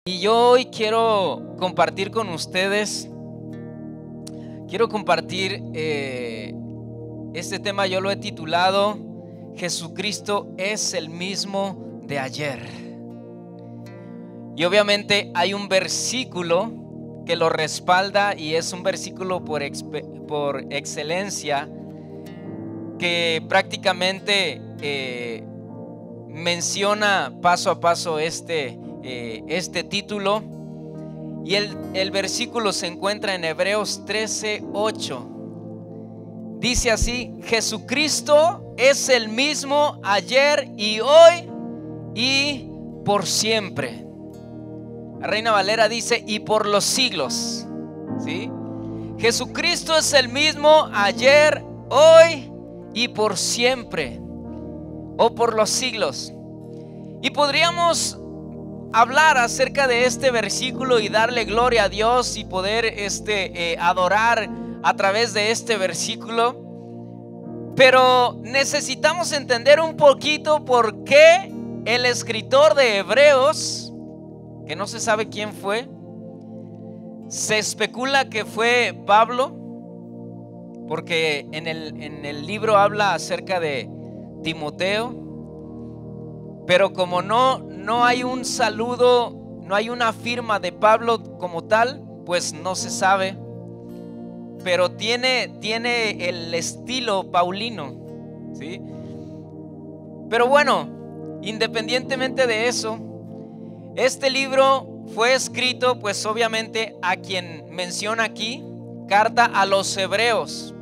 Y yo hoy quiero compartir con ustedes, este tema. Yo lo he titulado Jesucristo es el mismo de ayer. Y obviamente hay un versículo que lo respalda, y es un versículo por excelencia que prácticamente menciona paso a paso este título. Y el versículo se encuentra en Hebreos 13:8. Dice así: Jesucristo es el mismo ayer y hoy y por siempre. La Reina Valera dice: y por los siglos. ¿Sí? Jesucristo es el mismo ayer, hoy y por siempre, o por los siglos. Y podríamos hablar acerca de este versículo y darle gloria a Dios y poder adorar a través de este versículo. Pero necesitamos entender un poquito por qué el escritor de Hebreos, que no se sabe quién fue, se especula que fue Pablo, porque en el libro habla acerca de Timoteo. Pero como no hay un saludo, no hay una firma de Pablo como tal, pues no se sabe. Pero tiene el estilo paulino, ¿sí? Pero bueno, independientemente de eso, este libro fue escrito, pues obviamente, a quien menciona aquí, carta a los hebreos.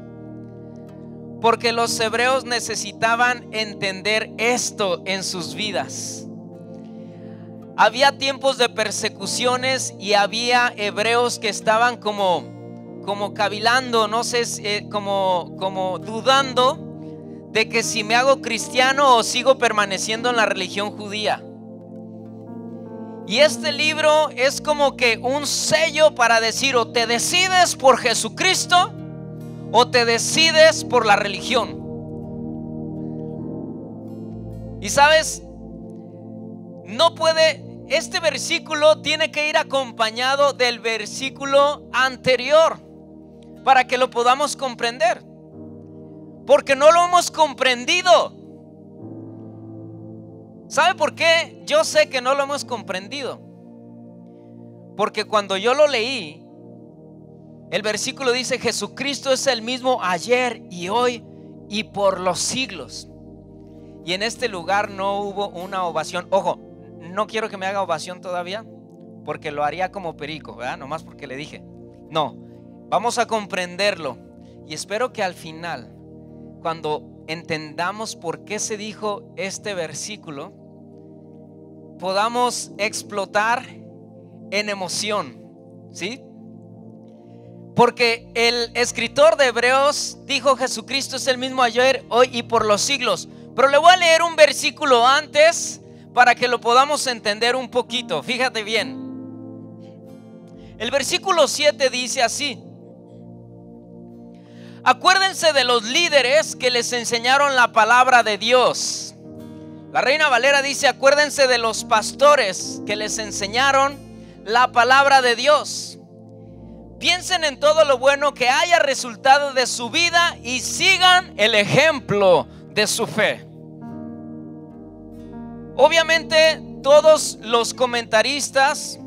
Porque los hebreos necesitaban entender esto en sus vidas. Había tiempos de persecuciones y había hebreos que estaban como cavilando, no sé, como dudando de que si me hago cristiano o sigo permaneciendo en la religión judía. Y este libro es como que un sello para decir: o te decides por Jesucristo o te decides por la religión. Y sabes, este versículo tiene que ir acompañado del versículo anterior para que lo podamos comprender, porque no lo hemos comprendido. ¿Sabe por qué? Yo sé que no lo hemos comprendido, porque cuando yo lo leí, el versículo dice: Jesucristo es el mismo ayer y hoy y por los siglos. Y en este lugar no hubo una ovación. Ojo, no quiero que me haga ovación todavía, porque lo haría como perico, ¿verdad? Nomás porque le dije. No, vamos a comprenderlo. Y espero que al final, cuando entendamos por qué se dijo este versículo, podamos explotar en emoción, ¿sí? Porque el escritor de Hebreos dijo: Jesucristo es el mismo ayer, hoy y por los siglos. Pero le voy a leer un versículo antes para que lo podamos entender un poquito. Fíjate bien. El versículo 7 dice así: acuérdense de los líderes que les enseñaron la palabra de Dios. La Reina Valera dice: acuérdense de los pastores que les enseñaron la palabra de Dios. Piensen en todo lo bueno que haya resultado de su vida y sigan el ejemplo de su fe. Obviamente todos los comentaristas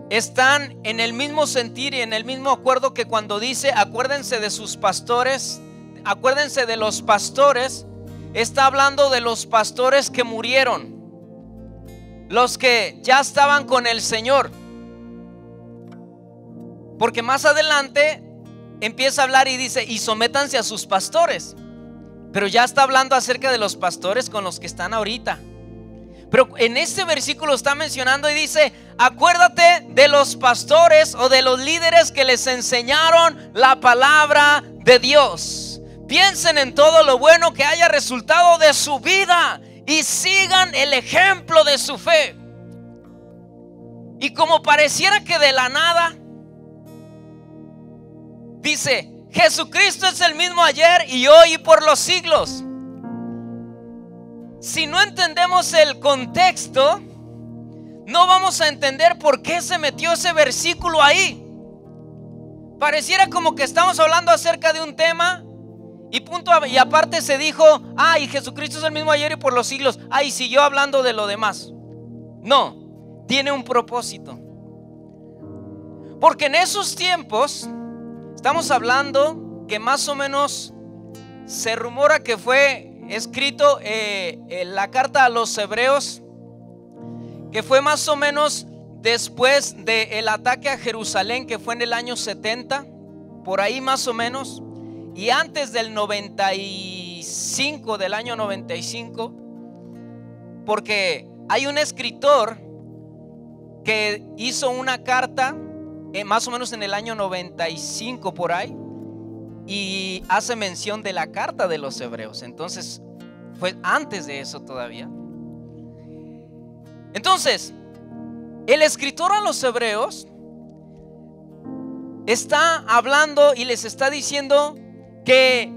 están en el mismo sentir y en el mismo acuerdo que cuando dice acuérdense de sus pastores, acuérdense de los pastores, está hablando de los pastores que murieron, los que ya estaban con el Señor. Porque más adelante empieza a hablar y dice: y sométanse a sus pastores. Pero ya está hablando acerca de los pastores con los que están ahorita. Pero en este versículo está mencionando y dice: acuérdate de los pastores o de los líderes que les enseñaron la palabra de Dios. Piensen en todo lo bueno que haya resultado de su vida y sigan el ejemplo de su fe. Y como pareciera que de la nada, dice: Jesucristo es el mismo ayer y hoy y por los siglos. Si no entendemos el contexto, no vamos a entender por qué se metió ese versículo ahí. Pareciera como que estamos hablando acerca de un tema y aparte se dijo, y Jesucristo es el mismo ayer y por los siglos. Y siguió hablando de lo demás. No, tiene un propósito. Porque en esos tiempos estamos hablando que más o menos se rumora que fue escrito la carta a los hebreos, que fue más o menos después del ataque a Jerusalén, que fue en el año 70, por ahí más o menos, y antes del 95, del año 95, porque hay un escritor que hizo una carta más o menos en el año 95 por ahí, y hace mención de la carta de los hebreos. Entonces fue antes de eso todavía. Entonces el escritor a los hebreos está hablando y les está diciendo que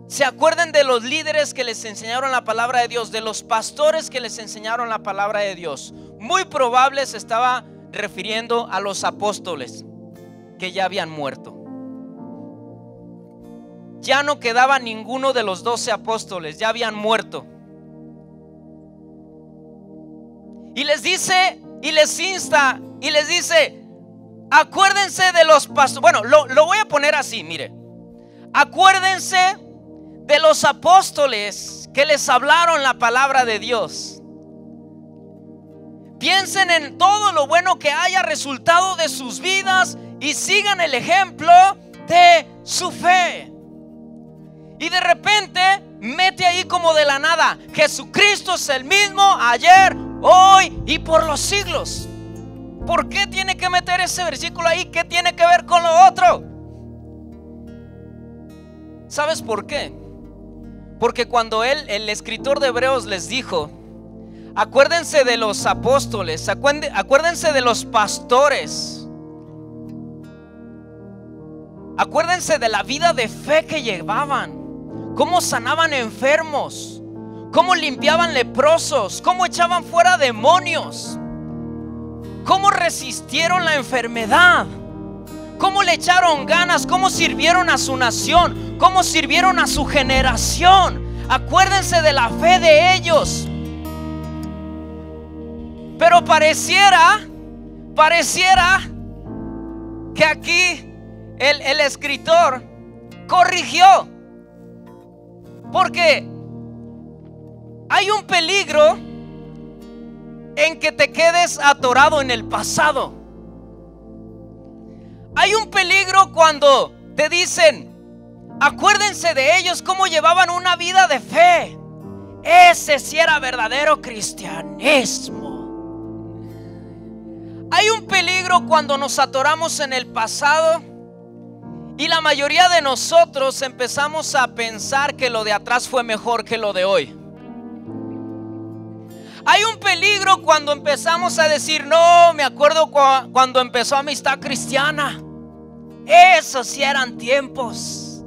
se acuerden de los líderes que les enseñaron la palabra de Dios, de los pastores que les enseñaron la palabra de Dios. Muy probable se estaba refiriendo a los apóstoles que ya habían muerto. Ya no quedaba ninguno de los 12 apóstoles, ya habían muerto. Y les dice, y les insta, y les dice: acuérdense de los pastores. Bueno, lo voy a poner así, mire. Acuérdense de los apóstoles que les hablaron la palabra de Dios. Piensen en todo lo bueno que haya resultado de sus vidas y sigan el ejemplo de su fe. Y de repente mete ahí como de la nada: Jesucristo es el mismo ayer, hoy y por los siglos. ¿Por qué tiene que meter ese versículo ahí? ¿Qué tiene que ver con lo otro? ¿Sabes por qué? Porque cuando el escritor de Hebreos les dijo: acuérdense de los apóstoles, acuérdense de los pastores, acuérdense de la vida de fe que llevaban, cómo sanaban enfermos, cómo limpiaban leprosos, cómo echaban fuera demonios, cómo resistieron la enfermedad, cómo le echaron ganas, cómo sirvieron a su nación, cómo sirvieron a su generación. Acuérdense de la fe de ellos. Pero pareciera que aquí el escritor corrigió, porque hay un peligro en que te quedes atorado en el pasado. Hay un peligro cuando te dicen: acuérdense de ellos, cómo llevaban una vida de fe. Ese sí era verdadero cristianismo. Hay un peligro cuando nos atoramos en el pasado y la mayoría de nosotros empezamos a pensar que lo de atrás fue mejor que lo de hoy. Hay un peligro cuando empezamos a decir: no, me acuerdo cuando empezó Amistad Cristiana. Esos sí eran tiempos.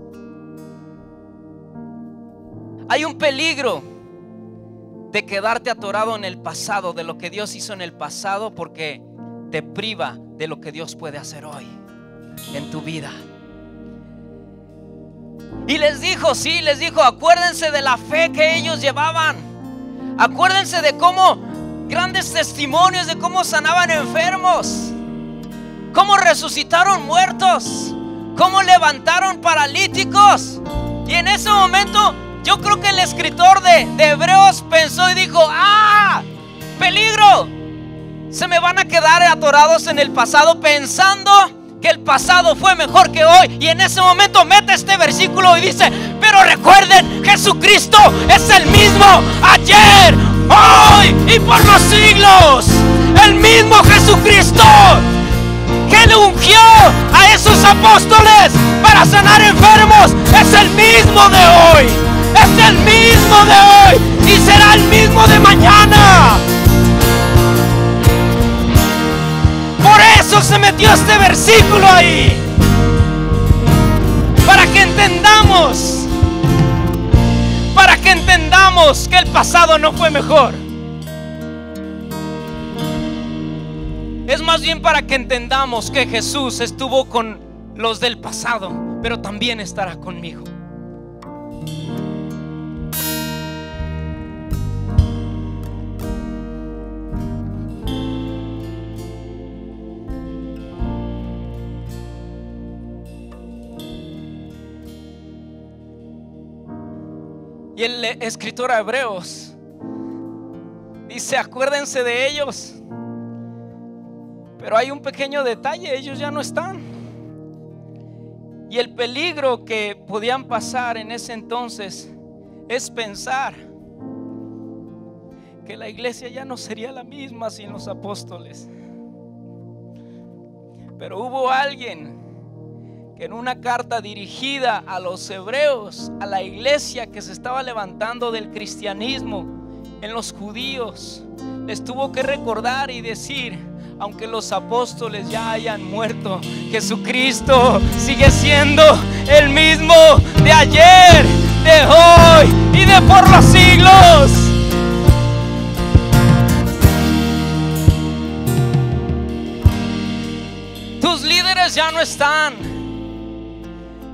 Hay un peligro de quedarte atorado en el pasado, de lo que Dios hizo en el pasado, porque te priva de lo que Dios puede hacer hoy en tu vida. Y les dijo, acuérdense de la fe que ellos llevaban. Acuérdense de cómo grandes testimonios, de cómo sanaban enfermos, cómo resucitaron muertos, cómo levantaron paralíticos. Y en ese momento yo creo que el escritor de Hebreos pensó y dijo: peligro, se me van a quedar atorados en el pasado pensando que el pasado fue mejor que hoy. Y en ese momento mete este versículo y dice: pero recuerden, Jesucristo es el mismo ayer, hoy y por los siglos. El mismo Jesucristo que le ungió a esos apóstoles para sanar enfermos es el mismo de hoy, es el mismo de hoy y será el mismo de mañana. Por eso se metió este versículo ahí, para que entendamos que el pasado no fue mejor. Es más bien para que entendamos que Jesús estuvo con los del pasado, pero también estará conmigo. Y el escritor a Hebreos dice: acuérdense de ellos. Pero hay un pequeño detalle: ellos ya no están. Y el peligro que podían pasar en ese entonces es pensar que la iglesia ya no sería la misma sin los apóstoles. Pero hubo alguien que en una carta dirigida a los hebreos, a la iglesia que se estaba levantando del cristianismo en los judíos, les tuvo que recordar y decir: aunque los apóstoles ya hayan muerto, Jesucristo sigue siendo el mismo de ayer, de hoy y de por los siglos. Tus líderes ya no están,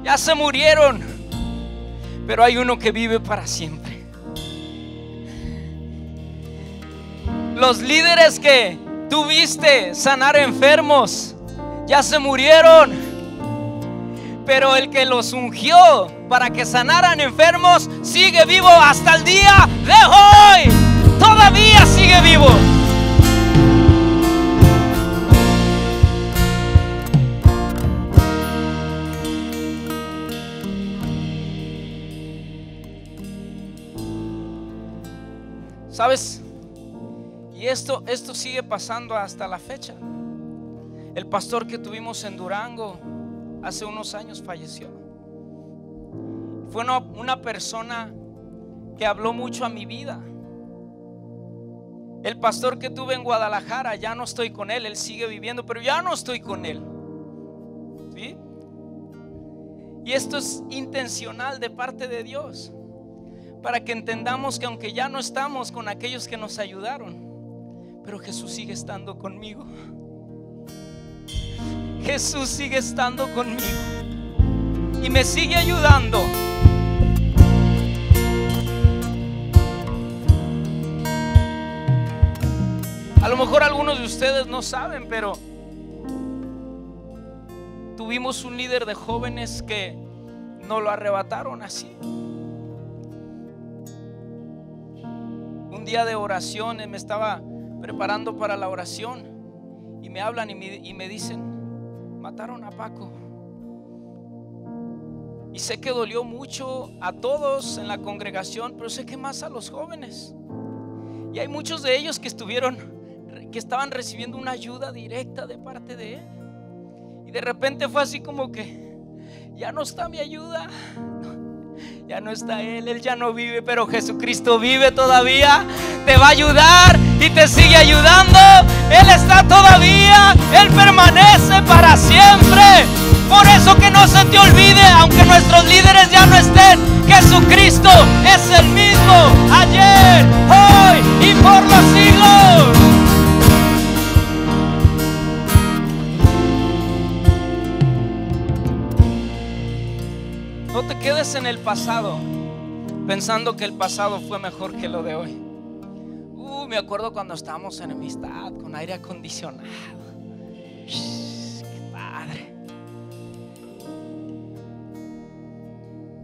ya se murieron, pero hay uno que vive para siempre. Los líderes que tuviste sanar enfermos ya se murieron, pero el que los ungió para que sanaran enfermos sigue vivo hasta el día de hoy. Todavía sigue vivo. ¿Sabes? Y esto sigue pasando hasta la fecha. El pastor que tuvimos en Durango hace unos años falleció. Fue una persona que habló mucho a mi vida. El pastor que tuve en Guadalajara, ya no estoy con él. Él sigue viviendo, pero ya no estoy con él. ¿Sí? Y esto es intencional de parte de Dios, para que entendamos que aunque ya no estamos con aquellos que nos ayudaron, pero Jesús sigue estando conmigo. Jesús sigue estando conmigo y me sigue ayudando. A lo mejor algunos de ustedes no saben, pero tuvimos un líder de jóvenes que nos lo arrebataron así. Un día de oración, me estaba preparando para la oración y me hablan y me dicen: mataron a Paco. Y sé que dolió mucho a todos en la congregación, pero sé que más a los jóvenes. Y hay muchos de ellos que estaban recibiendo una ayuda directa de parte de él. Y de repente fue así como que ya no está mi ayuda, ya no está él ya no vive, pero Jesucristo vive todavía. Te va a ayudar y te sigue ayudando. Él está todavía, Él permanece para siempre. Por eso que no se te olvide, aunque nuestros líderes ya no estén, Jesucristo es el mismo ayer, hoy y por los siglos. No te quedes en el pasado pensando que el pasado fue mejor que lo de hoy. Me acuerdo cuando estábamos en amistad con aire acondicionado. Qué padre.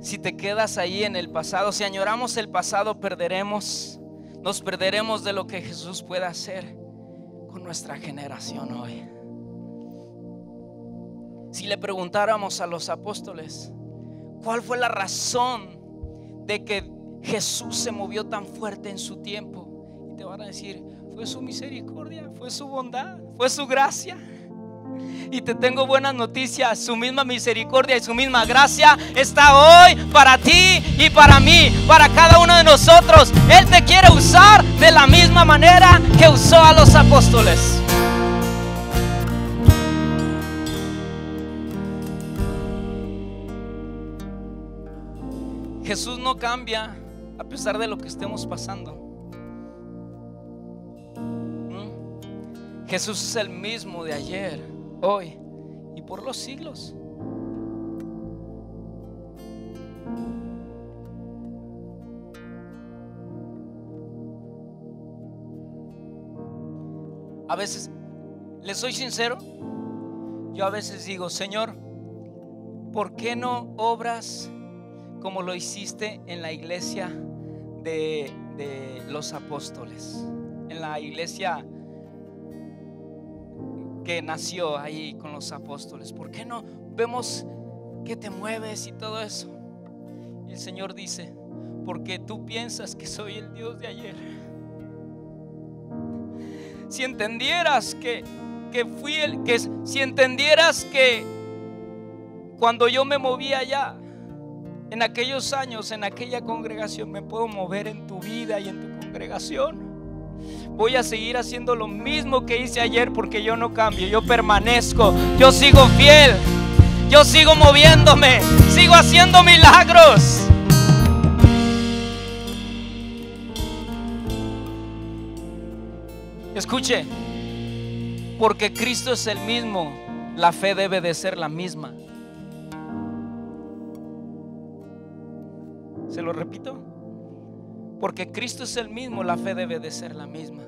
Si te quedas ahí en el pasado, si añoramos el pasado, nos perderemos de lo que Jesús puede hacer con nuestra generación hoy. Si le preguntáramos a los apóstoles cuál fue la razón de que Jesús se movió tan fuerte en su tiempo, te van a decir: fue su misericordia, fue su bondad, fue su gracia. Y te tengo buenas noticias: su misma misericordia y su misma gracia está hoy para ti y para mí, para cada uno de nosotros. Él te quiere usar de la misma manera que usó a los apóstoles. Jesús no cambia a pesar de lo que estemos pasando. Jesús es el mismo de ayer, hoy y por los siglos. A veces, les soy sincero, yo a veces digo: Señor, ¿por qué no obras como lo hiciste en la iglesia de los apóstoles? En la iglesia que nació ahí con los apóstoles. ¿Por qué no vemos que te mueves y todo eso? Y el Señor dice: porque tú piensas que soy el Dios de ayer. Si entendieras si entendieras que cuando yo me movía allá, en aquellos años, en aquella congregación, me puedo mover en tu vida y en tu congregación. Voy a seguir haciendo lo mismo que hice ayer, porque yo no cambio, yo permanezco, yo sigo fiel, yo sigo moviéndome, sigo haciendo milagros. Escuche, porque Cristo es el mismo, la fe debe de ser la misma. Se lo repito, porque Cristo es el mismo, la fe debe de ser la misma.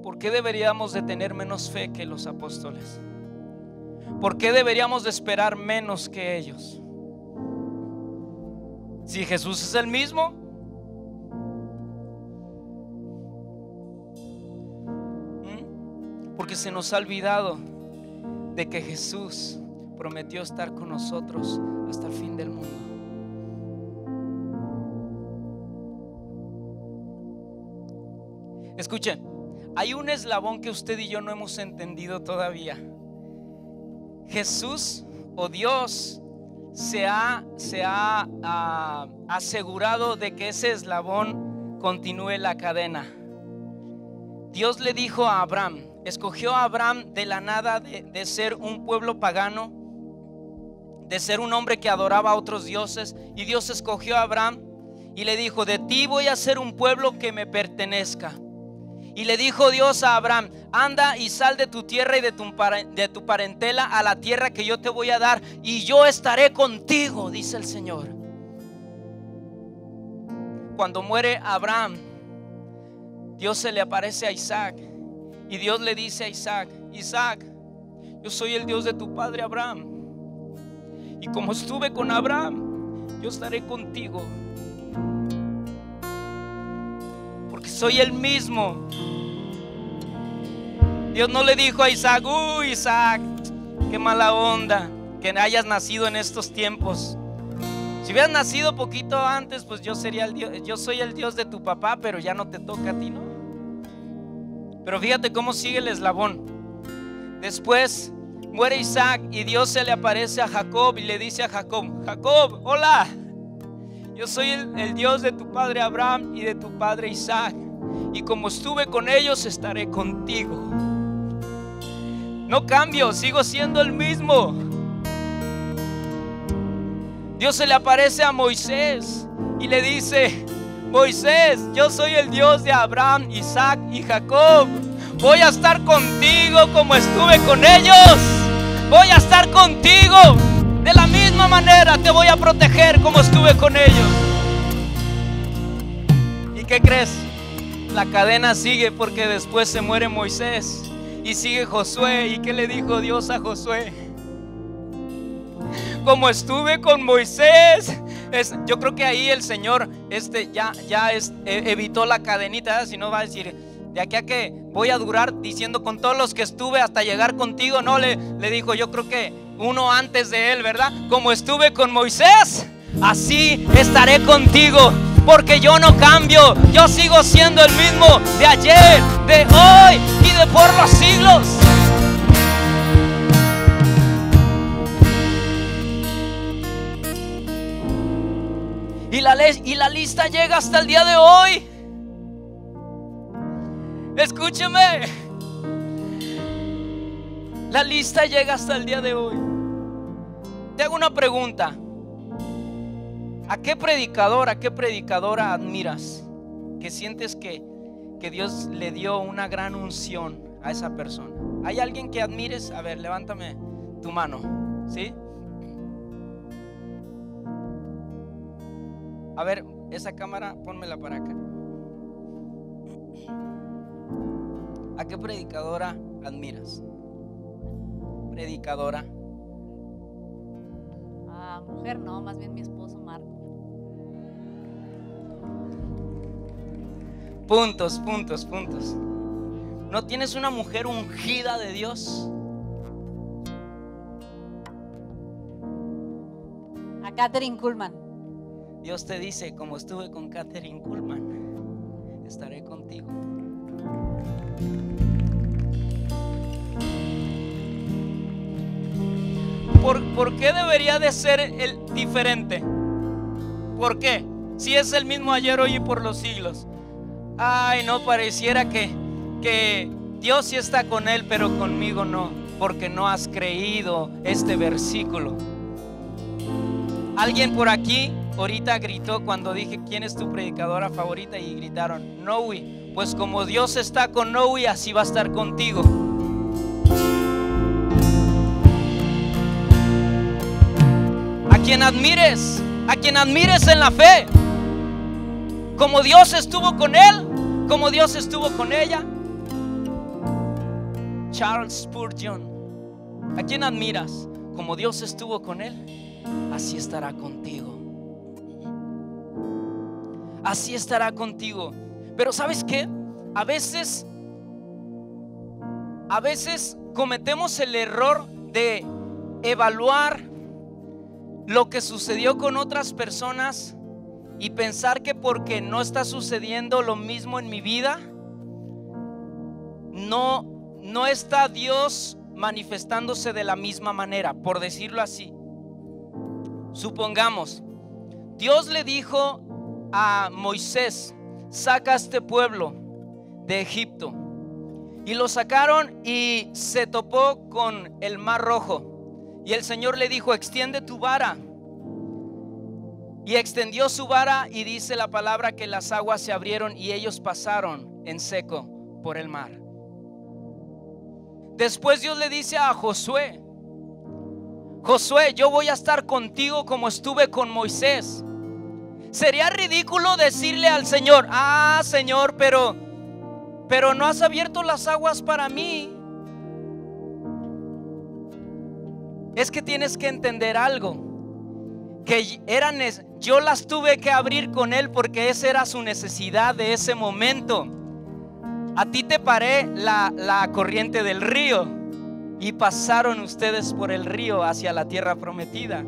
¿Por qué deberíamos de tener menos fe que los apóstoles? ¿Por qué deberíamos de esperar menos que ellos? Si Jesús es el mismo. Porque se nos ha olvidado de que Jesús prometió estar con nosotros hasta el fin del mundo. Escuchen, hay un eslabón que usted y yo no hemos entendido todavía. Jesús o Dios se ha asegurado de que ese eslabón continúe la cadena. Dios le dijo a Abraham, escogió a Abraham de la nada, de ser un pueblo pagano, de ser un hombre que adoraba a otros dioses, y Dios escogió a Abraham y le dijo: de ti voy a hacer un pueblo que me pertenezca. Y le dijo Dios a Abraham: anda y sal de tu tierra y de tu parentela a la tierra que yo te voy a dar, y yo estaré contigo, dice el Señor. Cuando muere Abraham, Dios se le aparece a Isaac, y Dios le dice a Isaac: Isaac, yo soy el Dios de tu padre Abraham, y como estuve con Abraham, yo estaré contigo, porque soy el mismo. Dios no le dijo a Isaac: uy, Isaac, qué mala onda que hayas nacido en estos tiempos. Si hubieras nacido poquito antes, pues yo sería el Dios, yo soy el Dios de tu papá, pero ya no te toca a ti, ¿no? Pero fíjate cómo sigue el eslabón. Después muere Isaac y Dios se le aparece a Jacob y le dice a Jacob: Jacob, hola, yo soy el Dios de tu padre Abraham y de tu padre Isaac, y como estuve con ellos, estaré contigo. No cambio, sigo siendo el mismo. Dios se le aparece a Moisés y le dice: Moisés, yo soy el Dios de Abraham, Isaac y Jacob. Voy a estar contigo como estuve con ellos. Voy a estar contigo de la misma manera. Te voy a proteger como estuve con ellos. ¿Y qué crees? La cadena sigue, porque después se muere Moisés y sigue Josué. ¿Y qué le dijo Dios a Josué? Como estuve con Moisés. Yo creo que ahí el Señor evitó la cadenita, ¿eh? Si no va a decir: de aquí a que voy a durar diciendo con todos los que estuve hasta llegar contigo. No, le dijo: yo creo que uno antes de él, ¿verdad? Como estuve con Moisés, así estaré contigo, porque yo no cambio. Yo sigo siendo el mismo de ayer, de hoy y de por los siglos. Y la lista llega hasta el día de hoy. Escúcheme, la lista llega hasta el día de hoy. Te hago una pregunta: ¿a qué predicador, a qué predicadora admiras? Que sientes que Dios le dio una gran unción. a esa persona. ¿Hay alguien que admires? A ver, levántame tu mano, ¿sí? A ver, esa cámara, pónmela para acá. ¿A qué predicadora admiras? Predicadora. Mujer no, más bien mi esposo Marco. Puntos. ¿No tienes una mujer ungida de Dios? A Catherine Kuhlman. Dios te dice, como estuve con Catherine Kuhlman, estaré contigo. ¿Por qué debería de ser el diferente? ¿Por qué? Si es el mismo ayer, hoy y por los siglos. Ay, no, pareciera que Dios sí está con él, pero conmigo no, porque no has creído este versículo. Alguien por aquí ahorita gritó cuando dije ¿quién es tu predicadora favorita? Y gritaron Noe. Pues como Dios está con Noe, así va a estar contigo. A quien admires en la fe, como Dios estuvo con él, como Dios estuvo con ella. Charles Spurgeon. ¿A quién admiras? Como Dios estuvo con él, así estará contigo. Así estará contigo. Pero ¿sabes qué? A veces cometemos el error de evaluar lo que sucedió con otras personas y pensar que porque no está sucediendo lo mismo en mi vida, no está Dios manifestándose de la misma manera, por decirlo así. Supongamos, Dios le dijo a Moisés: saca a este pueblo de Egipto. Y lo sacaron y se topó con el Mar Rojo. Y el Señor le dijo: extiende tu vara. Y extendió su vara, y dice la palabra que las aguas se abrieron y ellos pasaron en seco por el mar. Después Dios le dice a Josué: Josué, yo voy a estar contigo como estuve con Moisés. Sería ridículo decirle al Señor: Señor, pero no has abierto las aguas para mí. Es que tienes que entender algo, que yo las tuve que abrir con él porque esa era su necesidad de ese momento. A ti te paré la corriente del río y pasaron ustedes por el río hacia la tierra prometida.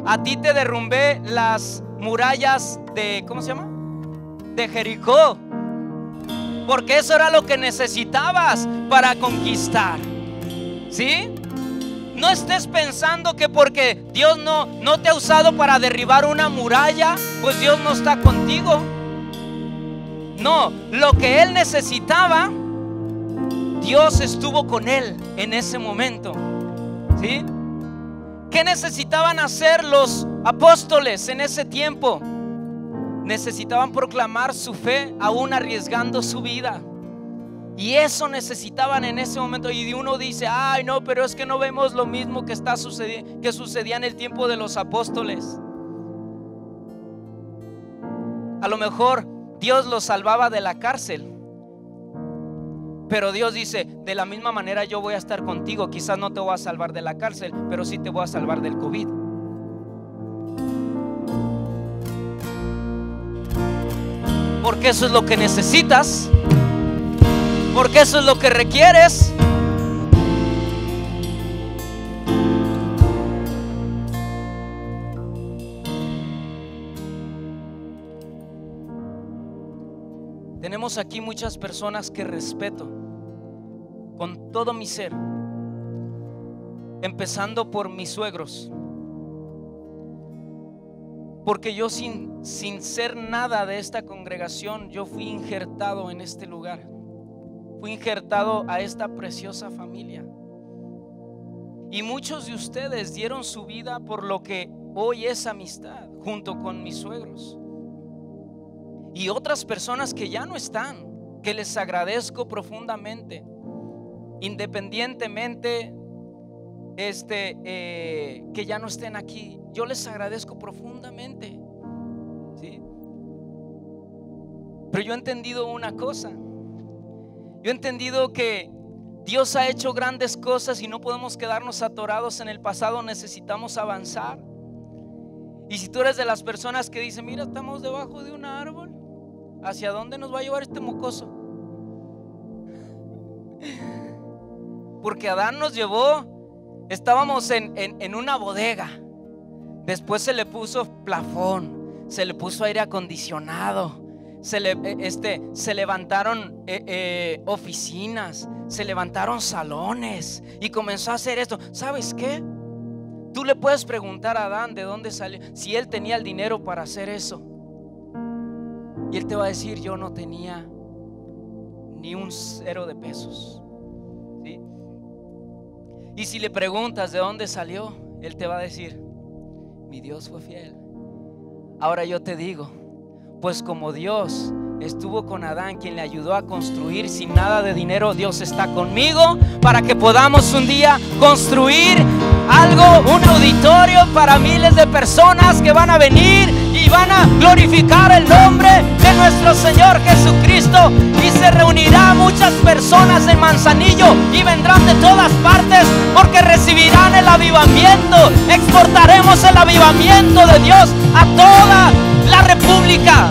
A ti te derrumbé las murallas de, ¿cómo se llama? De Jericó, porque eso era lo que necesitabas para conquistar. ¿Sí? No estés pensando que porque Dios no te ha usado para derribar una muralla, pues Dios no está contigo. No, lo que él necesitaba, Dios estuvo con él en ese momento. ¿Sí? ¿Qué necesitaban hacer los apóstoles en ese tiempo? Necesitaban proclamar su fe aún arriesgando su vida. Y eso necesitaban en ese momento. Y uno dice: ay, no, pero es que no vemos lo mismo que sucedía en el tiempo de los apóstoles. A lo mejor Dios los salvaba de la cárcel, pero Dios dice: de la misma manera yo voy a estar contigo. Quizás no te voy a salvar de la cárcel, pero sí te voy a salvar del COVID. Porque eso es lo que necesitas, porque eso es lo que requieres. Tenemos aquí muchas personas que respeto con todo mi ser, empezando por mis suegros, porque yo sin ser nada de esta congregación, yo fui injertado en este lugar, fui injertado a esta preciosa familia. Y muchos de ustedes dieron su vida por lo que hoy es amistad, junto con mis suegros. Y otras personas que ya no están, que les agradezco profundamente. independientemente que ya no estén aquí, yo les agradezco profundamente, ¿sí? Pero yo he entendido una cosa. Yo he entendido que Dios ha hecho grandes cosas y no podemos quedarnos atorados en el pasado, necesitamos avanzar. Y si tú eres de las personas que dicen, mira, estamos debajo de un árbol, ¿hacia dónde nos va a llevar este mocoso? Porque Adán nos llevó, estábamos en una bodega, después se le puso plafón, se le puso aire acondicionado, se levantaron oficinas, se levantaron salones y comenzó a hacer esto. ¿Sabes qué? Tú le puedes preguntar a Adán de dónde salió, si él tenía el dinero para hacer eso, y él te va a decir, yo no tenía ni un cero de pesos, ¿sí? Y si le preguntas de dónde salió, él te va a decir, mi Dios fue fiel. Ahora yo te digo, pues como Dios estuvo con Adán, quien le ayudó a construir sin nada de dinero, Dios está conmigo para que podamos un día construir algo, un auditorio para miles de personas que van a venir y van a glorificar el nombre de nuestro Señor Jesucristo. Y se reunirán muchas personas en Manzanillo y vendrán de todas partes porque recibirán el avivamiento. Exportaremos el avivamiento de Dios a toda la república.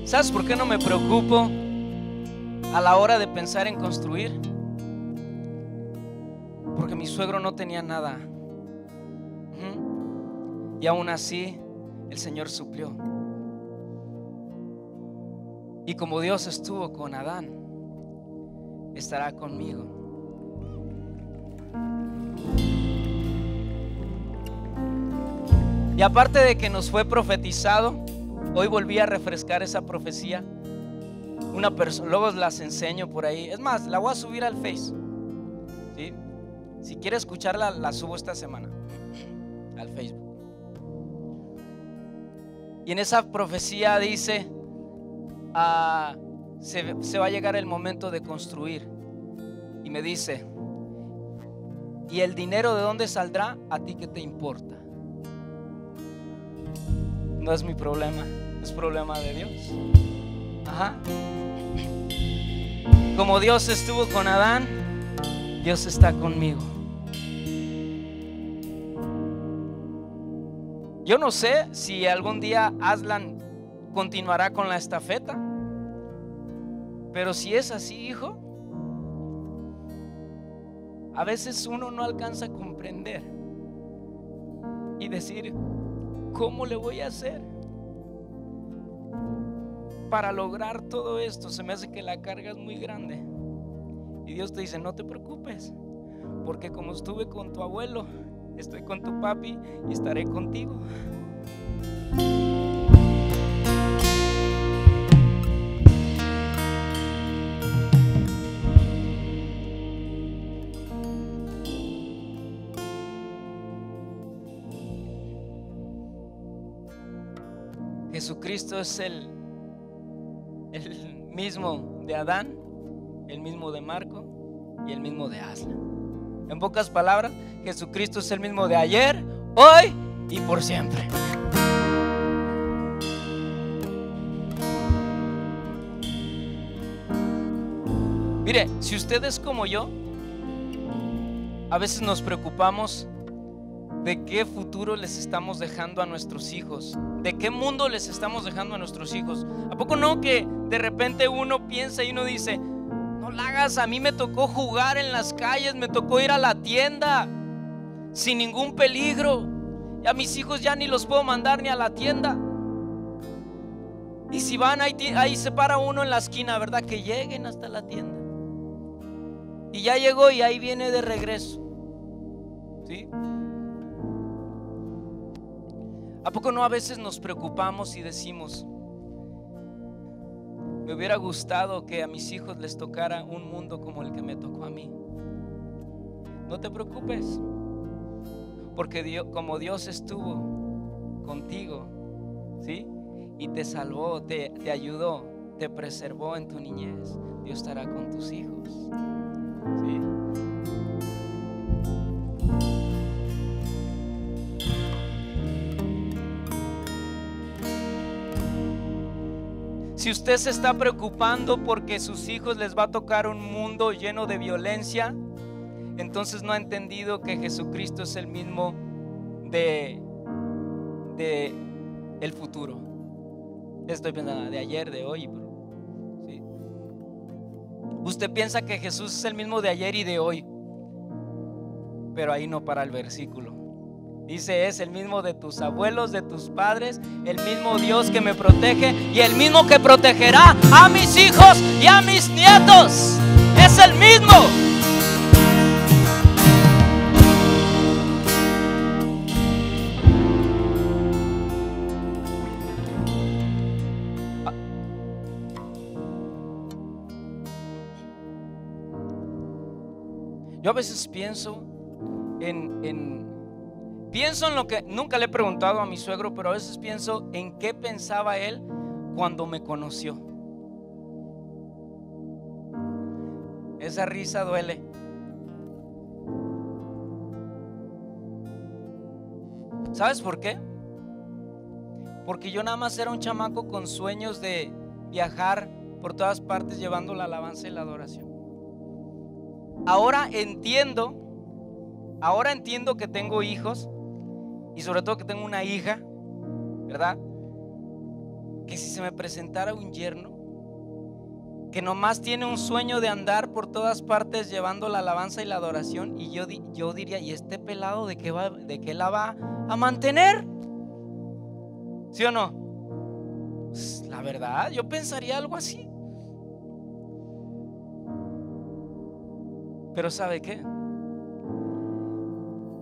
¿Sabes por qué no me preocupo a la hora de pensar en construir? Porque mi suegro no tenía nada. Y aún así el Señor suplió. Y como Dios estuvo con Adán, estará conmigo. Y aparte de que nos fue profetizado, hoy volví a refrescar esa profecía. Una persona, luego las enseño por ahí. Es más, la voy a subir al Face, ¿sí? Si quiere escucharla, la subo esta semana al Facebook. Y en esa profecía dice, se va a llegar el momento de construir. Y me dice, ¿y el dinero de dónde saldrá? ¿A ti qué te importa? No es mi problema, es problema de Dios. Ajá. Como Dios estuvo con Adán, Dios está conmigo. Yo no sé si algún día Aslan continuará con la estafeta, pero si es así, hijo, a veces uno no alcanza a comprender y decir, ¿cómo le voy a hacer para lograr todo esto? Se me hace que la carga es muy grande. Y Dios te dice, no te preocupes, porque como estuve con tu abuelo, estoy con tu papi y estaré contigo. Jesucristo es el mismo de Adán, el mismo de Marco y el mismo de Aslan. En pocas palabras, Jesucristo es el mismo de ayer, hoy y por siempre. Mire, si usted es como yo, a veces nos preocupamos de qué futuro les estamos dejando a nuestros hijos, de qué mundo les estamos dejando a nuestros hijos. ¿A poco no que de repente uno piensa y uno dice, no la hagas? A mí me tocó jugar en las calles, me tocó ir a la tienda sin ningún peligro, y a mis hijos ya ni los puedo mandar ni a la tienda. Y si van, ahí se para uno en la esquina, ¿verdad? Que lleguen hasta la tienda. Y ya llegó y ahí viene de regreso, ¿sí? ¿A poco no a veces nos preocupamos y decimos, me hubiera gustado que a mis hijos les tocara un mundo como el que me tocó a mí? No te preocupes, porque Dios, como Dios estuvo contigo, ¿sí? y te salvó, te ayudó, te preservó en tu niñez, Dios estará con tus hijos. ¿Sí? Si usted se está preocupando porque sus hijos les va a tocar un mundo lleno de violencia, entonces no ha entendido que Jesucristo es el mismo de el futuro. Estoy pensando de ayer, de hoy, ¿sí? Usted piensa que Jesús es el mismo de ayer y de hoy, pero ahí no para el versículo. Dice, es el mismo de tus abuelos, de tus padres, el mismo Dios que me protege y el mismo que protegerá a mis hijos y a mis nietos. Es el mismo. Yo a veces pienso pienso en lo que nunca le he preguntado a mi suegro, pero a veces pienso en qué pensaba él cuando me conoció. Esa risa duele. ¿Sabes por qué? Porque yo nada más era un chamaco con sueños de viajar por todas partes llevando la alabanza y la adoración. Ahora entiendo que tengo hijos y sobre todo que tengo una hija, ¿verdad? Que si se me presentara un yerno que nomás tiene un sueño de andar por todas partes llevando la alabanza y la adoración, y yo diría, ¿y este pelado de qué la va a mantener? ¿Sí o no? Pues, la verdad, yo pensaría algo así. Pero ¿sabe qué?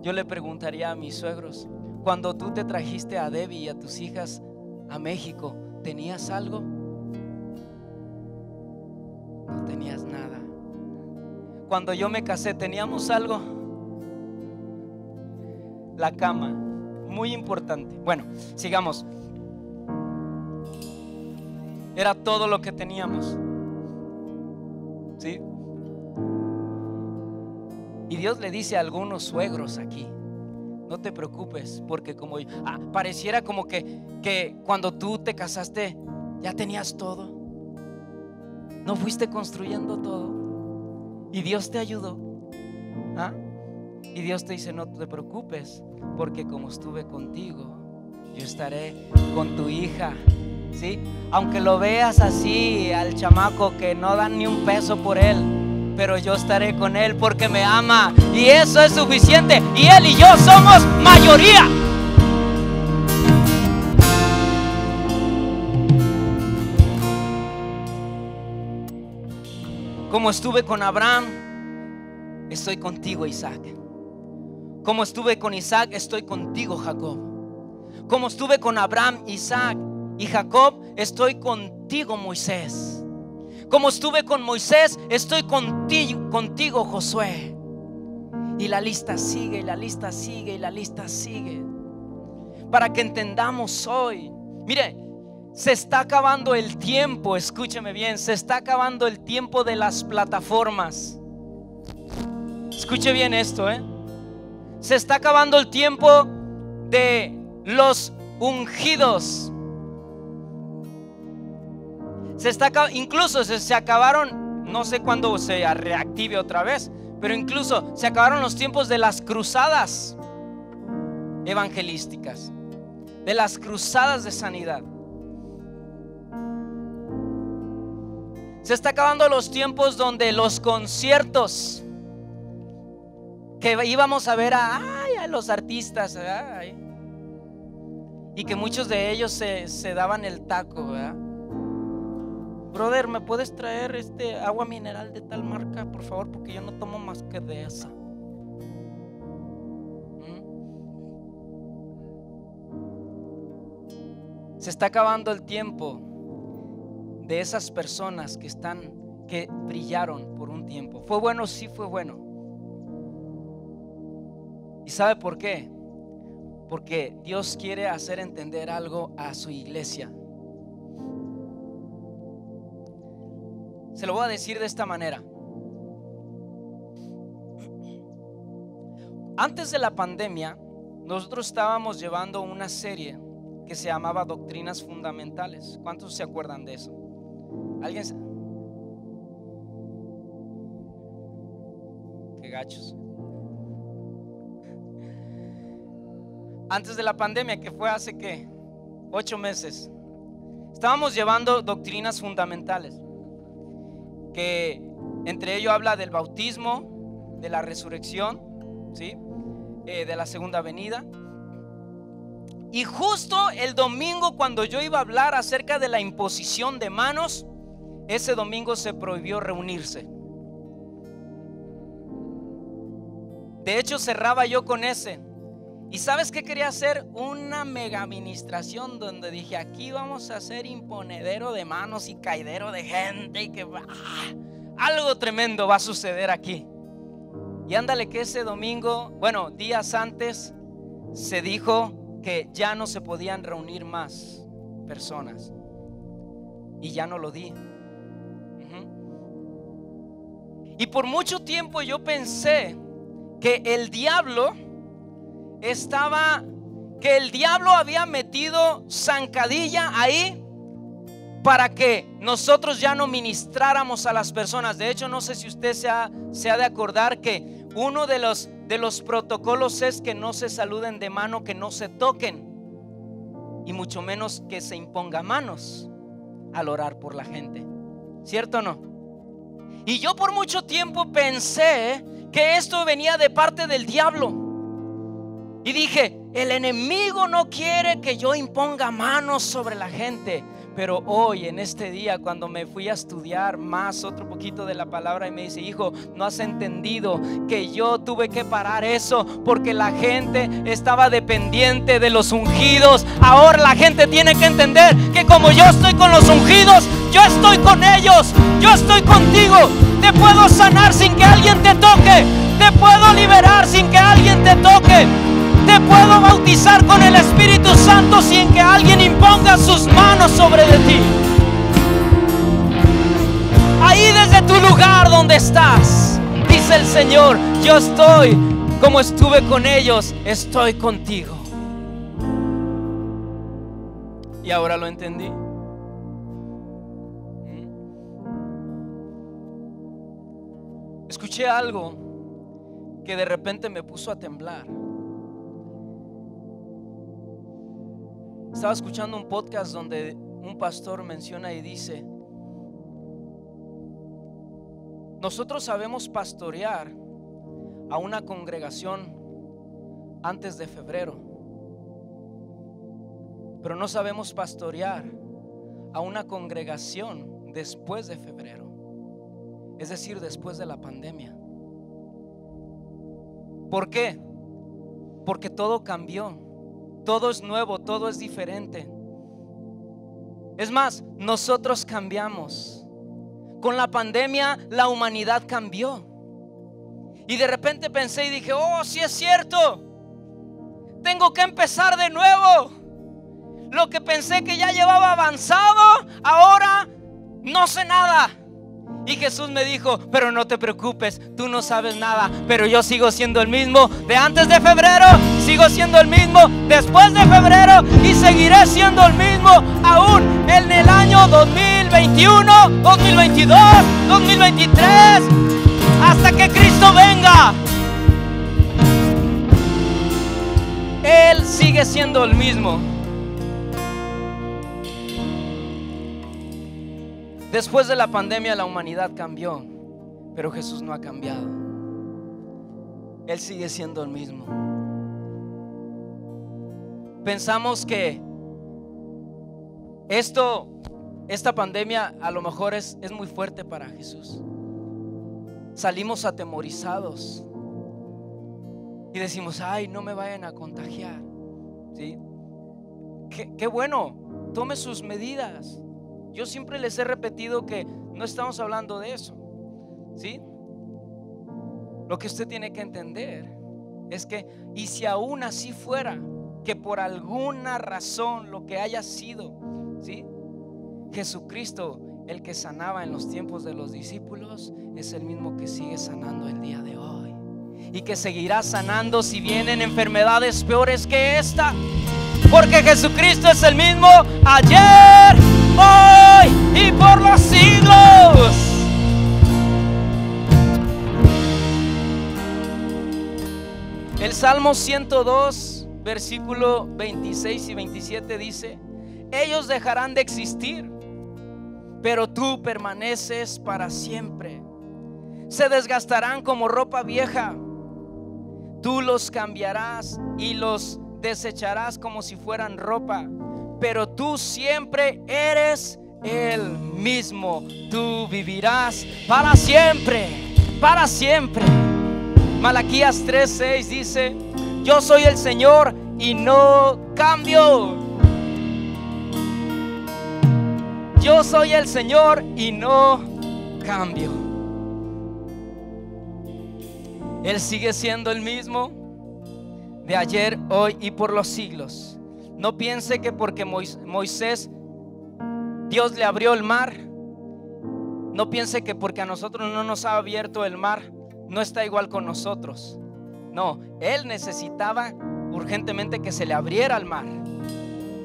Yo le preguntaría a mis suegros, cuando tú te trajiste a Debbie y a tus hijas a México, ¿tenías algo? No tenías nada. Cuando yo me casé, ¿teníamos algo? La cama, muy importante. Bueno, sigamos. Era todo lo que teníamos. ¿Sí? Y Dios le dice a algunos suegros aquí, no te preocupes, porque como pareciera como que cuando tú te casaste ya tenías todo. No fuiste construyendo todo y Dios te ayudó. Y Dios te dice, no te preocupes, porque como estuve contigo, yo estaré con tu hija. ¿Sí? Aunque lo veas así al chamaco que no dan ni un peso por él, pero yo estaré con él porque me ama, y eso es suficiente. Y él y yo somos mayoría. Como estuve con Abraham, estoy contigo, Isaac. Como estuve con Isaac, estoy contigo, Jacob. Como estuve con Abraham, Isaac y Jacob, estoy contigo, Moisés. Como estuve con Moisés, estoy contigo, Josué. Y la lista sigue, y la lista sigue, y la lista sigue. Para que entendamos hoy, mire, se está acabando el tiempo, escúcheme bien, se está acabando el tiempo de las plataformas. Escuche bien esto, se está acabando el tiempo de los ungidos. Incluso se acabaron, no sé cuándo se reactive otra vez, pero incluso se acabaron los tiempos de las cruzadas evangelísticas, de las cruzadas de sanidad. Se está acabando los tiempos donde los conciertos que íbamos a ver a los artistas, y que muchos de ellos se daban el taco, ¿verdad? Brother, ¿me puedes traer agua mineral de tal marca, por favor? Porque yo no tomo más que de esa. Se está acabando el tiempo de esas personas que brillaron por un tiempo. ¿Fue bueno? Sí, fue bueno. ¿Y sabe por qué? Porque Dios quiere hacer entender algo a su iglesia. Se lo voy a decir de esta manera. Antes de la pandemia, nosotros estábamos llevando una serie que se llamaba Doctrinas Fundamentales. ¿Cuántos se acuerdan de eso? ¿Alguien? Qué gachos. Antes de la pandemia, que fue hace ¿qué? 8 meses, estábamos llevando doctrinas fundamentales, que entre ello habla del bautismo, de la resurrección, ¿sí? De la segunda venida. Y justo el domingo, cuando yo iba a hablar acerca de la imposición de manos, ese domingo se prohibió reunirse. De hecho, cerraba yo con ese. ¿Y sabes qué quería hacer? Una mega administración donde dije: aquí vamos a hacer imponedero de manos y caidero de gente, y que algo tremendo va a suceder aquí. Y ándale que ese domingo, bueno, días antes, se dijo que ya no se podían reunir más personas. Y ya no lo di. Y por mucho tiempo yo pensé que el diablo había metido zancadilla ahí para que nosotros ya no ministráramos a las personas. De hecho, no sé si usted se ha de acordar que uno de los protocolos es que no se saluden de mano, que no se toquen, y mucho menos que se imponga manos al orar por la gente. ¿Cierto o no? Y yo por mucho tiempo pensé que esto venía de parte del diablo. Y dije: el enemigo no quiere que yo imponga manos sobre la gente. Pero hoy, en este día, cuando me fui a estudiar más otro poquito de la palabra, y me dice: hijo, no has entendido que yo tuve que parar eso porque la gente estaba dependiente de los ungidos. Ahora la gente tiene que entender que como yo estoy con los ungidos, yo estoy con ellos, yo estoy contigo. Te puedo sanar sin que alguien te toque, te puedo liberar sin que alguien te toque, te puedo bautizar con el Espíritu Santo sin que alguien imponga sus manos sobre de ti. Ahí desde tu lugar donde estás, dice el Señor: yo estoy, como estuve con ellos, estoy contigo. Y ahora lo entendí. Escuché algo que de repente me puso a temblar. Estaba escuchando un podcast donde un pastor menciona y dice: nosotros sabemos pastorear a una congregación antes de febrero, pero no sabemos pastorear a una congregación después de febrero, es decir, después de la pandemia. ¿Por qué? Porque todo cambió. Todo es nuevo, todo es diferente. Es más, nosotros cambiamos. Con la pandemia la humanidad cambió. Y de repente pensé y dije: oh, sí es cierto, tengo que empezar de nuevo. Lo que pensé que ya llevaba avanzado, ahora no sé nada. Y Jesús me dijo: pero no te preocupes, tú no sabes nada, pero yo sigo siendo el mismo de antes de febrero, sigo siendo el mismo después de febrero, y seguiré siendo el mismo aún en el año 2021, 2022, 2023, hasta que Cristo venga. Él sigue siendo el mismo. Después de la pandemia la humanidad cambió, pero Jesús no ha cambiado. Él sigue siendo el mismo. Pensamos que esta pandemia a lo mejor es muy fuerte para Jesús. Salimos atemorizados y decimos: ay, no me vayan a contagiar. ¿Sí? Qué bueno, tome sus medidas. Yo siempre les he repetido que no estamos hablando de eso, ¿sí? Lo que usted tiene que entender es que, y si aún así fuera, que por alguna razón, lo que haya sido, ¿sí?, Jesucristo el que sanaba en los tiempos de los discípulos es el mismo que sigue sanando el día de hoy y que seguirá sanando si vienen enfermedades peores que esta, porque Jesucristo es el mismo ayer, hoy y por los siglos. El Salmo 102, versículo 26 y 27 dice: ellos dejarán de existir, pero tú permaneces para siempre. Se desgastarán como ropa vieja, tú los cambiarás y los desecharás como si fueran ropa, pero tú siempre eres el mismo. Tú vivirás para siempre, para siempre. Malaquías 3:6 dice: yo soy el Señor y no cambio. Yo soy el Señor y no cambio. Él sigue siendo el mismo de ayer, hoy y por los siglos. No piense que porque Moisés, Dios le abrió el mar, no piense que porque a nosotros no nos ha abierto el mar, no está igual con nosotros. No, Él necesitaba urgentemente que se le abriera el mar.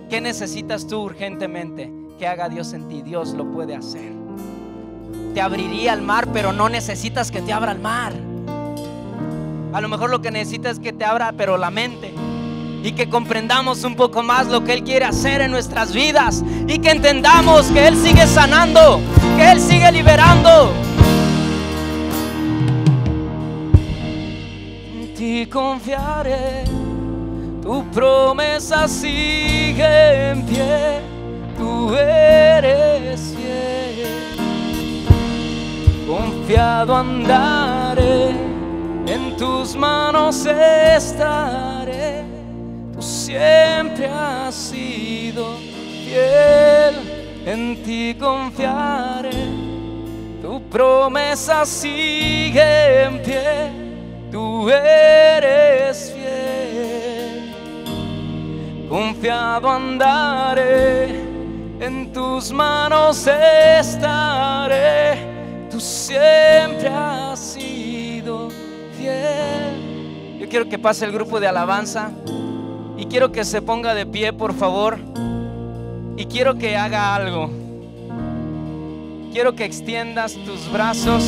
¿Qué necesitas tú urgentemente? Que haga Dios en ti. Dios lo puede hacer. Te abriría el mar, pero no necesitas que te abra el mar. A lo mejor lo que necesitas es que te abra, pero la mente, y que comprendamos un poco más lo que Él quiere hacer en nuestras vidas, y que entendamos que Él sigue sanando, que Él sigue liberando. En ti confiaré, tu promesa sigue en pie, tú eres fiel. Confiado andaré, en tus manos estaré, tú siempre has sido fiel. En ti confiaré, tu promesa sigue en pie, tú eres fiel. Confiado andaré, en tus manos estaré, tú siempre has sido fiel. Yo quiero que pase el grupo de alabanza y quiero que se ponga de pie, por favor, y quiero que haga algo. Quiero que extiendas tus brazos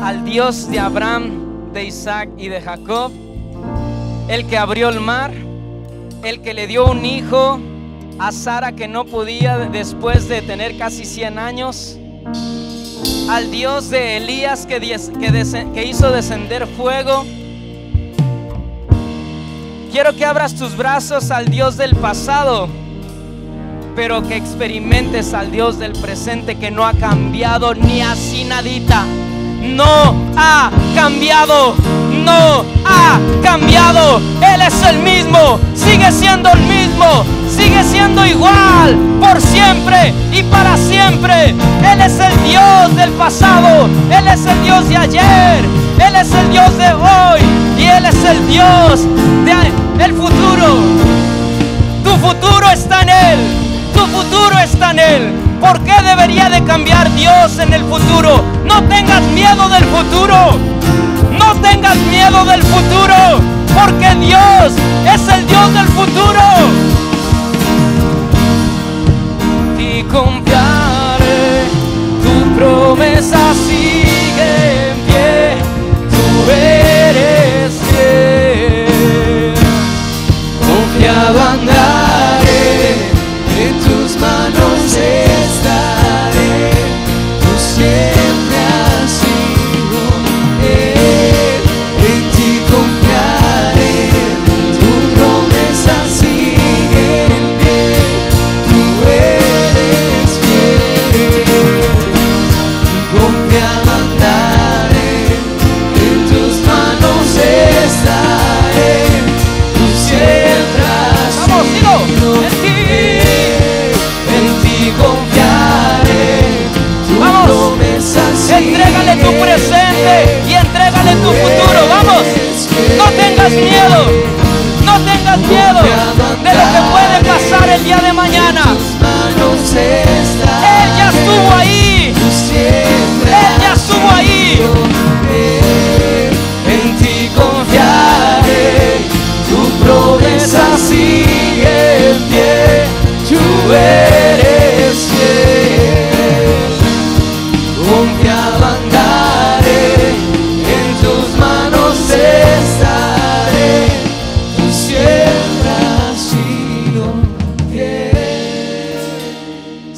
al Dios de Abraham, de Isaac y de Jacob, el que abrió el mar, el que le dio un hijo a Sara que no podía después de tener casi 100 años, al Dios de Elías que hizo descender fuego. Quiero que abras tus brazos al Dios del pasado, pero que experimentes al Dios del presente, que no ha cambiado ni así nadita. No ha cambiado, no ha cambiado. Él es el mismo, sigue siendo el mismo, sigue siendo igual por siempre y para siempre. Él es el Dios del pasado, Él es el Dios de ayer, Él es el Dios de hoy y Él es el Dios del futuro. Tu futuro está en Él, tu futuro está en Él. ¿Por qué debería de cambiar Dios en el futuro? No tengas miedo del futuro, no tengas miedo del futuro, porque Dios es el Dios del futuro. Y confiaré, tu promesa sigue en pie, tú eres fiel. Confiado andaré, en tus manos estaré, tú siempre has sido fiel. En ti confiaré, tu promesa sigue en pie, tú eres fiel. Confiado andaré, en tus manos estaré, tú siempre has sido fiel. En ti confiaré, tu promesa sigue. Entrégale tu presente y entrégale tu futuro. Vamos, no tengas miedo, no tengas miedo de lo que puede pasar el día de mañana.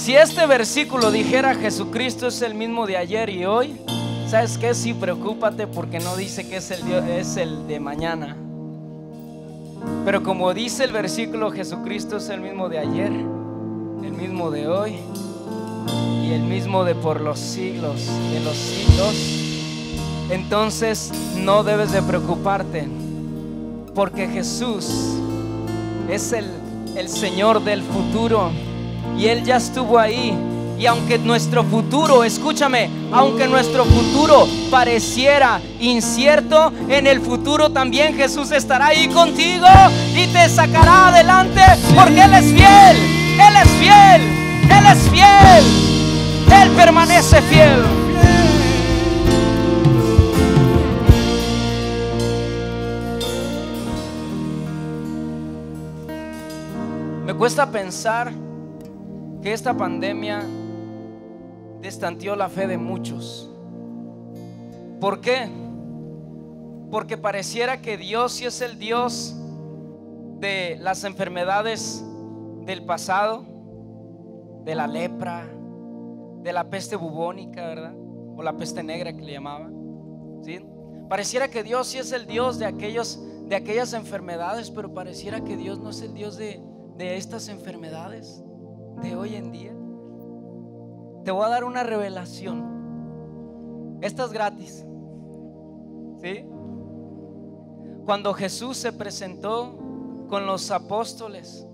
Si este versículo dijera Jesucristo es el mismo de ayer y hoy, ¿sabes qué? Sí, preocúpate porque no dice que es el de mañana. Pero como dice el versículo, Jesucristo es el mismo de ayer, el mismo de hoy y el mismo de por los siglos de los siglos. Entonces no debes de preocuparte, porque Jesús es el Señor del futuro y Él ya estuvo ahí. Y aunque nuestro futuro, escúchame, aunque nuestro futuro pareciera incierto, en el futuro también Jesús estará ahí contigo y te sacará adelante, porque Él es fiel, Él es fiel, Él es fiel, Él permanece fiel. Me cuesta pensar que esta pandemia destanteó la fe de muchos. ¿Por qué? Porque pareciera que Dios sí es el Dios de las enfermedades del pasado, de la lepra, de la peste bubónica, ¿verdad? O la peste negra que le llamaban, ¿sí? Pareciera que Dios sí es el Dios de aquellas enfermedades, pero pareciera que Dios no es el Dios de estas enfermedades de hoy en día. Te voy a dar una revelación. Esta es gratis, ¿sí? Cuando Jesús se presentó con los apóstoles,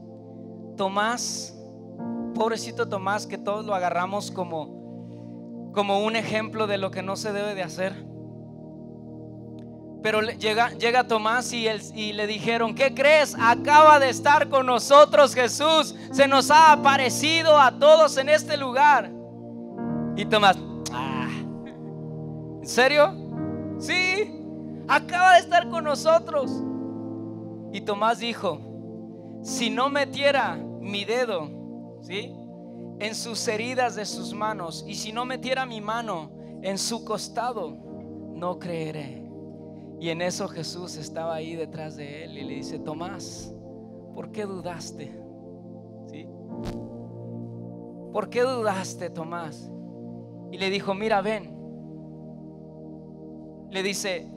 Tomás, pobrecito Tomás, que todos lo agarramos como un ejemplo de lo que no se debe de hacer. Pero llega Tomás y le dijeron: ¿qué crees? Acaba de estar con nosotros Jesús, se nos ha aparecido a todos en este lugar. Y Tomás, ¿en serio? Sí, acaba de estar con nosotros. Y Tomás dijo: si no metiera mi dedo, ¿sí?, en sus heridas de sus manos, y si no metiera mi mano en su costado, no creeré. Y en eso Jesús estaba ahí detrás de él y le dice: Tomás, ¿por qué dudaste? ¿Sí? ¿Por qué dudaste, Tomás? Y le dijo: mira, ven. Le dice: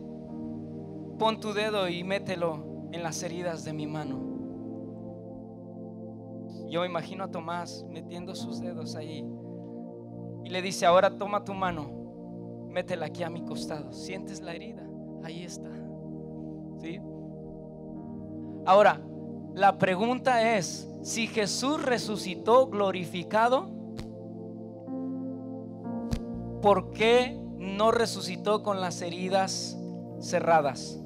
pon tu dedo y mételo en las heridas de mi mano. Yo me imagino a Tomás metiendo sus dedos ahí. Y le dice: ahora toma tu mano, métela aquí a mi costado. ¿Sientes la herida? Ahí está, ¿sí? Ahora, la pregunta es: si Jesús resucitó glorificado, ¿por qué no resucitó con las heridas cerradas?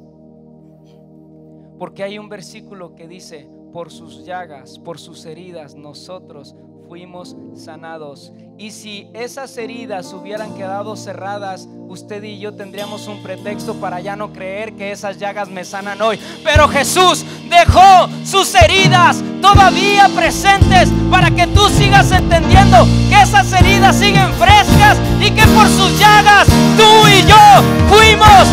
Porque hay un versículo que dice: por sus llagas, por sus heridas nosotros fuimos sanados. Y si esas heridas hubieran quedado cerradas, usted y yo tendríamos un pretexto para ya no creer que esas llagas me sanan hoy. Pero Jesús dejó sus heridas todavía presentes para que tú sigas entendiendo que esas heridas siguen frescas y que por sus llagas tú y yo fuimos